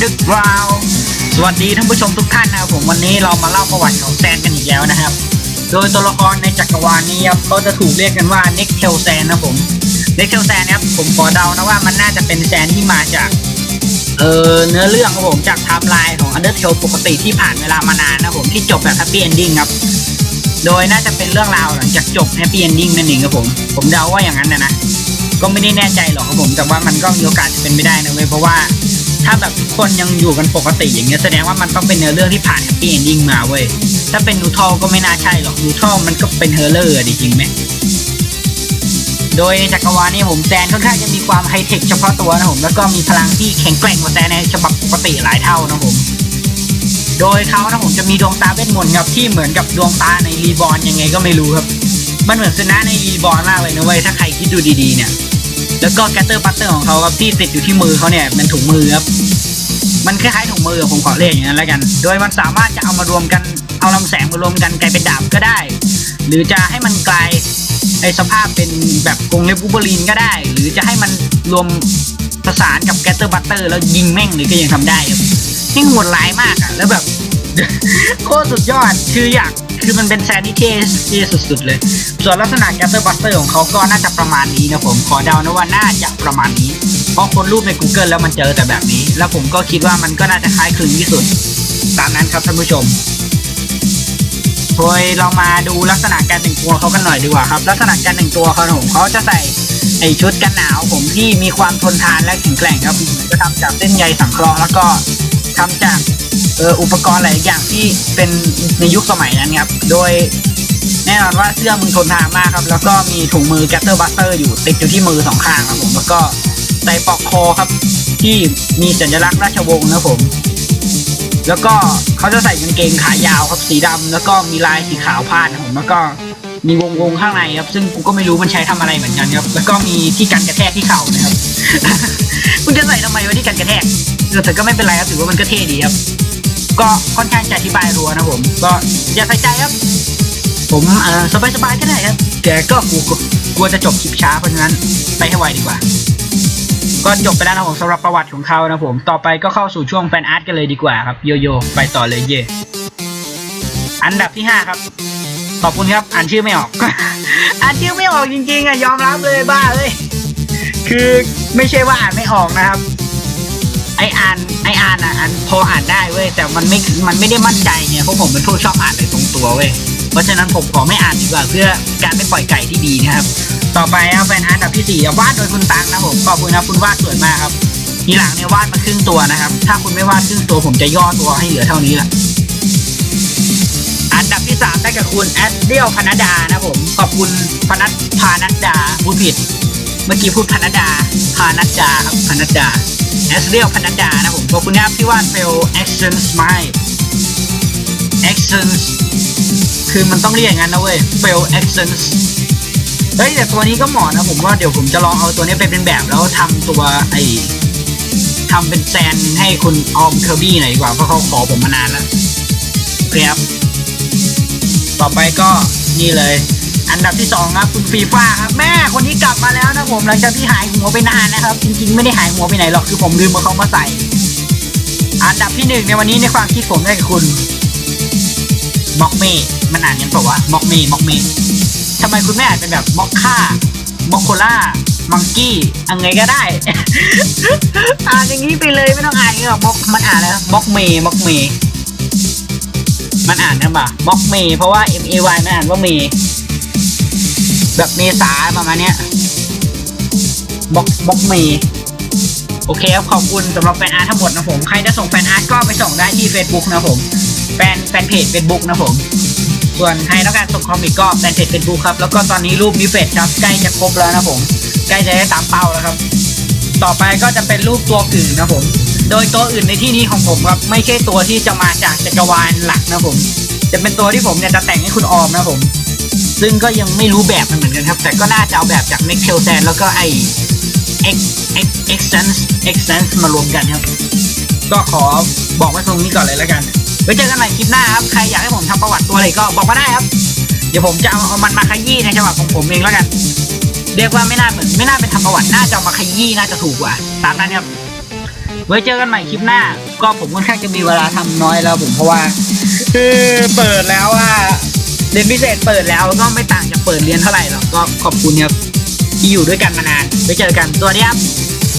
Underground สวัสดีท่านผู้ชมทุกท่านนะครับผมวันนี้เรามาเล่าประวัติของแซนกันอีกแล้วนะครับโดยตัวละครในจักรวาลนี้ครับเขาจะถูกเรียกกันว่าเน็กเทลแซนนะผมเน็กเทลแซนครับผมขอเดานะว่ามันน่าจะเป็นแซนที่มาจากเนื้อเรื่องครับผมจากไทม์ไลน์ของ Undertale ปกติที่ผ่านเวลามานานนะผมที่จบแบบ Happy Ending ครับโดยน่าจะเป็นเรื่องราวหลังจากจบ Happy Ending นั่นเองครับผมเดาว่าอย่างนั้นนะก็ไม่ได้แน่ใจหรอกครับผมแต่ว่ามันก็มีโอกาสจะเป็นไม่ได้นะเว้ยเพราะว่าถ้าแบบทุกคนยังอยู่กันปกติอย่างเงี้ยแสดงว่ามันต้องเป็นเนื้อเรื่องที่ผ่าน Happy Ending มาเว้ยถ้าเป็นนูทอลก็ไม่น่าใช่หรอกนูทอลมันก็เป็นเฮอร์เลอร์จริงไหมโดยในจักรวาลนี้ผมแซนค่อนข้างจะมีความไฮเทคเฉพาะตัวนะผมแล้วก็มีพลังที่แข็งแกร่งกว่าแซนในฉบับปกติหลายเท่านะผมโดยเขานะผมจะมีดวงตาเวทมนต์ครับที่เหมือนกับดวงตาในรีบอร์นยังไงก็ไม่รู้ครับมันเหมือนซึนะในรีบอร์นมากเลยนะเว้ยถ้าใครคิดดูดีๆเนี่ยแล้วก็แกตเตอร์ปัตเตอร์ของเขาครับที่ติดอยู่ที่มือเขาเนี่ยเป็นถุงมือครับมันคล้ายๆถุงมือผมขอเรียกอย่างนั้นแล้วกันโดยมันสามารถจะเอามารวมกันเอาลำแสงมารวมกันกลายเป็นดาบก็ได้หรือจะให้มันกลายในสภาพเป็นแบบกรงเล็บวูล์ฟเวอรีนก็ได้หรือจะให้มันรวมประสานกับแกตเตอร์ปัตเตอร์แล้วยิงแม่งเลยก็ยังทำได้ครับนี่โหดร้ายมากอะแล้วแบบ โคตรสุดยอดคือมันเป็นแซนที่เท่สุดๆเลยส่วนลักษณะแกตเตอร์บัสเตอร์ของเขาก็น่าจะประมาณนี้นะผมขอเดานะว่าน่าจะประมาณนี้เพราะคนรูปใน Google แล้วมันเจอแต่แบบนี้แล้วผมก็คิดว่ามันก็น่าจะคล้ายคลึงที่สุดตามนั้นครับท่านผู้ชมโดยเรามาดูลักษณะการแต่งตัวเขากันหน่อยดีกว่าครับลักษณะการแต่งตัวเขาจะใส่ไอชุดกันหนาวผมที่มีความทนทานและแข็งแกร่งครับจะทำจากเส้นใยสังเคราะห์แล้วก็ทำจากอุปกรณ์หลายอย่างที่เป็นในยุคสมัยนั้นครับโดยแน่นอนว่าเสื้อมือทนทานมากครับแล้วก็มีถุงมือแกตเตอร์บัสเตอร์อยู่ติดอยู่ที่มือสองข้างครับผมแล้วก็ใส่ปลอกคอครับที่มีสัญลักษณ์ราชวงศ์นะผมแล้วก็เขาจะใส่กางเกงขายาวครับสีดำแล้วก็มีลายสีขาวพาดนะผมแล้วก็มีวงข้างในครับซึ่งกูก็ไม่รู้มันใช้ทำอะไรเหมือนกันครับแล้วก็มีที่กันกระแทกที่เข่านะครับ คุณจะใส่ทำไมวะที่กันกระแทกแต่ก็ไม่เป็นไรครับถือว่ามันก็เท่ดีครับก็ค่อนข้างจะอธิบายรัวนะผมก็อย่าใส่ใจครับผมสบายๆก็ได้ครับแต่ก็กลัวจะจบคลิปช้าเพราะฉะนั้นไปให้ไวดีกว่าก็จบไปแล้วนะผมสำหรับประวัติของเขานะผมต่อไปก็เข้าสู่ช่วงแฟนอาร์ตกันเลยดีกว่าครับโยไปต่อเลยเย่อันดับที่5ครับขอบคุณครับอ่านชื่อไม่ออก อ่านชื่อไม่ออกจริงๆอ่ะยอมรับเลยบ้าเลยคือไม่ใช่ว่าอ่านไม่ออกนะครับไออ่านอ่านพออ่านได้เว้ยแต่มันไม่ได้มั่นใจเนี่ยเพราะผมเป็นพวกชอบอ่านอะไรตรงตัวเว้ยเพราะฉะนั้นผมขอไม่อ่านดีกว่าเพื่อการไม่ปล่อยไก่ที่ดีนะครับต่อไปครับเป็นอันดับที่4วาดโดยคุณตังนะผมขอบคุณนะคุณวาดสวยมากครับทีหลังเนี่ยวาดมาครึ่งตัวนะครับถ้าคุณไม่วาดครึ่งตัวผมจะย่อตัวให้เหลือเท่านี้แหละอันดับที่3ได้กับคุณแอสเดียลพนัดดานะผมขอบคุณพานัดดาพูดผิดเมื่อกี้พูดพนัดดาพานัดดาครับพนัดดาแอสเดียลพนัดดานะผมขอบคุณครับที่วาดเฟลแอคชั่นสไมล์แอคชั่นคือมันต้องเรียกอย่างนั้นนะเว้ยเฟลแอคชั่นเฮ้ยแต่ตัวนี้ก็เหมาะนะผมว่าเดี๋ยวผมจะลองเอาตัวนี้ไปเป็นแบบแล้วทำตัวทำเป็นแซนให้คุณออมเคอร์บี้หน่อยดีกว่าเพราะเขาขอผมมานานแล้วครับต่อไปก็นี่เลยอันดับที่2ครับคุณฟีฟ่าครับแม่คนนี้กลับมาแล้วนะผมหลังจากที่หายหัวไปนานนะครับจริงๆไม่ได้หายหัวไปไหนหรอกคือผมลืมเขามาใส่อันดับที่1ในวันนี้ในความคิดผมได้กับคุณม็อกเมมันอ่านยังเปล่าวะม็อกเมทำไมคุณไม่อ่านเป็นแบบม็อกค่ามอกโคล่ามังกี้อะไรก็ได้ อ่านอย่างนี้ไปเลยไม่ต้องอ่านหรอกม็อกมันอ่านแล้วม็อกเมมันอ่านนะบ่าม็อกเมเพราะว่า MAY มันอ่านว่าเมแบบเมษาประมาณเนี้ยบ็อกเมโอเคครับขอบคุณสำหรับแฟนอาร์ตทั้งหมดนะผมใครจะส่งแฟนอาร์ตก็ไปส่งได้ที่ Facebook นะผมแฟนเพจ Facebook นะผมส่วนใครต้องการส่งคอมิกก็แฟนเพจ Facebook ครับแล้วก็ตอนนี้รูปนิเฟสครับใกล้จะครบแล้วนะผมใกล้จะได้ตามเป้าแล้วครับต่อไปก็จะเป็นรูปตัวอื่นนะผมโดยตัวอื่นในที่นี้ของผมครับไม่ใช่ตัวที่จะมาจากจักรวาลหลักนะผมจะเป็นตัวที่ผมเนี่ยจะแต่งให้คุณออมนะผมซึ่งก็ยังไม่รู้แบบมันเหมือนกันครับแต่ก็น่าจะเอาแบบจากเน็กเทลแซนแล้วก็ไอExtens มารวมกันครับก็ขอบอกไว้ตรงนี้ก่อนเลยแล้วกันไว้เจอกันใหม่คลิปหน้าครับใครอยากให้ผมทำประวัติตัวอะไรก็บอกมาได้ครับเดี๋ยวผมจะเอามันมาขยี้ในฉบับของผมเองแล้วกันเรียกว่าไม่น่าเป็นทำประวัติน่าจะมาขยี้น่าจะถูกกว่าตามนั้นครับ ไว้เจอกันใหม่คลิปหน้าก็ผมค่อนข้างจะมีเวลาทำน้อยแล้วผมเพราะว่าเปิดแล้วว่าเรียนพิเศษเปิดแล้วก็ไม่ต่างจากเปิดเรียนเท่าไหร่หรอกก็ขอบคุณครับที่อยู่ด้วยกันมานานไว้เจอกันสวัสดีครับ